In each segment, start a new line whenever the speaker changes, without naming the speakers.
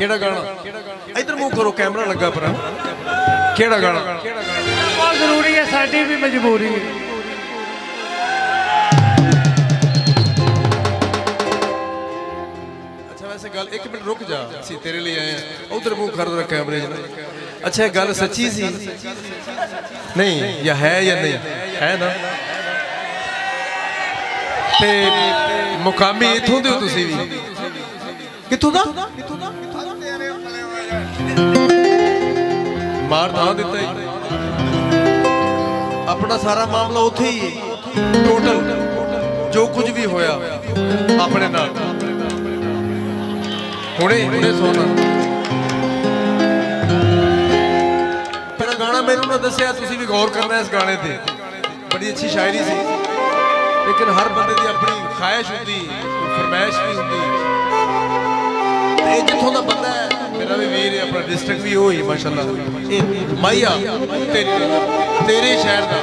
केड़ा गाना इधर मुंह करो कैमरा लगा पर केड़ा गाना
बहुत जरूरी है साडी भी मजबूरी है
अच्छा वैसे गल एक मिनट रुक जा सी तेरे लिए आए हैं उधर मुंह कर रहा कैमरे अच्छा गल सच्ची सी नहीं या नहीं है ना ते मुकामी इथों दे हो तुसी भी किथों दा मार ना दिता ही अपना सारा मामला उथे ही टोटल जो कुछ भी होया अपने नाल हुणे हुणे सोना तेरा गाना मैनू ना दसिया तुसी भी गौर करना इस गाने ते बड़ी अच्छी शायरी सी लेकिन हर बंदे की अपनी ख्वाहिश होती फरमाइश भी होती जितों का बंदा है मेरा भी वीर है अपना डिस्ट्रिक्ट भी हो ही माशाल्लाह माइया तेरे शहर का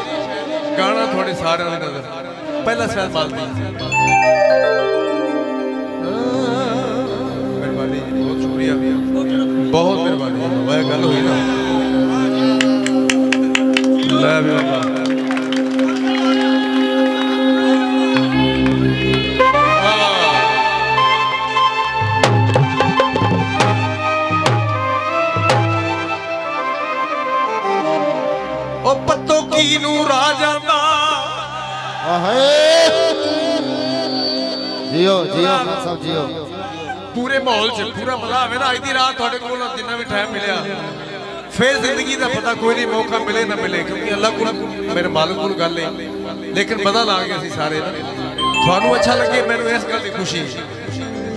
गाना थोड़े सारे नजर पहला शायद मालती मेहरबानी बहुत शुक्रिया बहुत मेहरबानी वह गल हुई ना लै भी बाबा राजा
जियो जियो सब जियो
पूरे माहौल च पूरा मजा आवे ना अज दी रात तुहाडे कोल जिन्ना भी टाइम मिलिया फिर जिंदगी का पता कोई नहीं मौका मिले ना मिले क्योंकि अल्लाह को मेरे मालिक को गल है लेकिन पता ला गया सी सारे ना थानू अच्छा लगे मैनू इस गल दी खुशी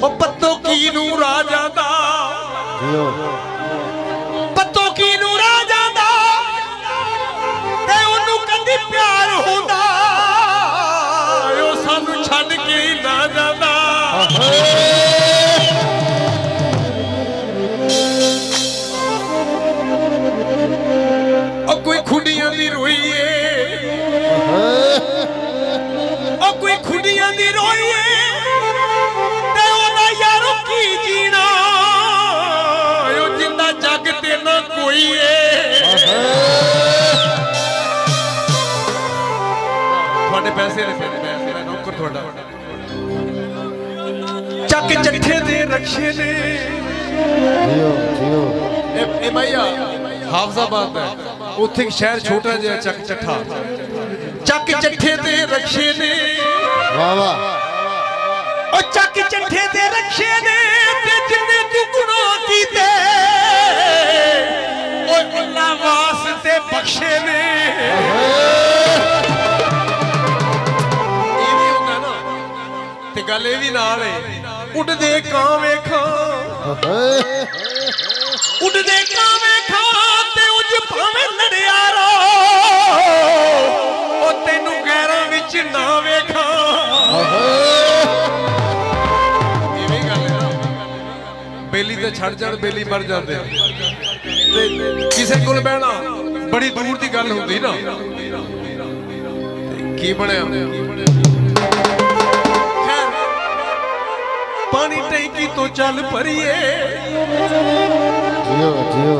ओ पत्तो की नू राजा दा
जियो
पत्तो की नू राजा दा ते ओनू कदी प्यार होंदा ओ सानू छड्ड के ही ना जांदा ओ कोई खुडियां दी रोईए ओ कोई खुडियां दी रोईए ते ओदा यारो की जीना ओ जिंदा जग ते ना कोई है पैसे नौकर थोड़ा चक चट्ठे दे रक्षे ने ए भैया हाफजाबाद है उथे शहर छोटा जिहा चक चट्ठा चक चट्ठे दे रक्षे ने
वाह वाह
ओ चक चट्ठे दे रक्षे ने ते जिन्ने तू गुनाह कीते ओ अल्लाह वास्ते बख्शे ने गल भी नाल उड़दे कां वेखां उड़दे कां वेखां ते उज भावें लड़ियारा ओ तैनू गैरां विच ना वेखां इवें गल है बेली ते छड़ जाण बेली मर जांदे ते किसे कोल बहना बड़ी दूर दी गल हुंदी ना की बनया पानी टैंकी तो चल भरिए
जियो जियो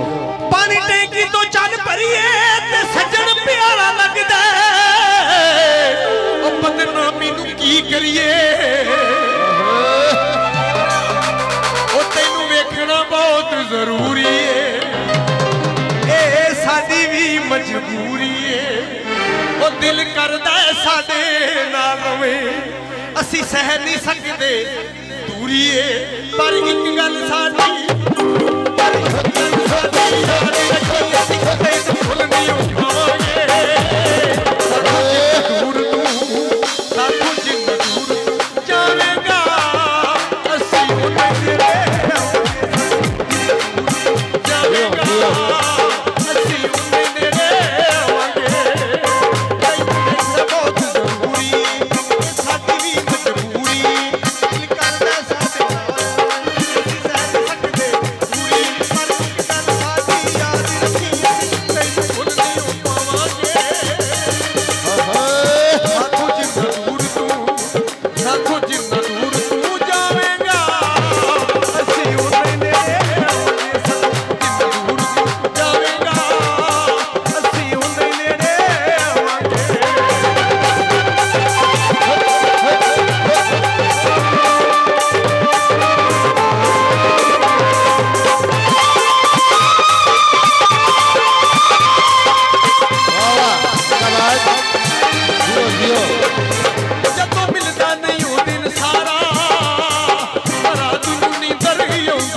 पानी टैंकी तो चल भरिए ते सज्जन प्यारा लगदा ओ बदनामी नू की करिए ओ तैनू वेखना बहुत जरूरी है ए साडी भी मजबूरी है ओ दिल करदा है साडे नाल रवे असी सह नहीं सकदे पर एक गल साडी दूर तू साथों जिन दूर जावेगा असी जावेगा असी बहुत जरूरी साडी भी मजबूरी दिल करदा साडे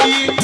की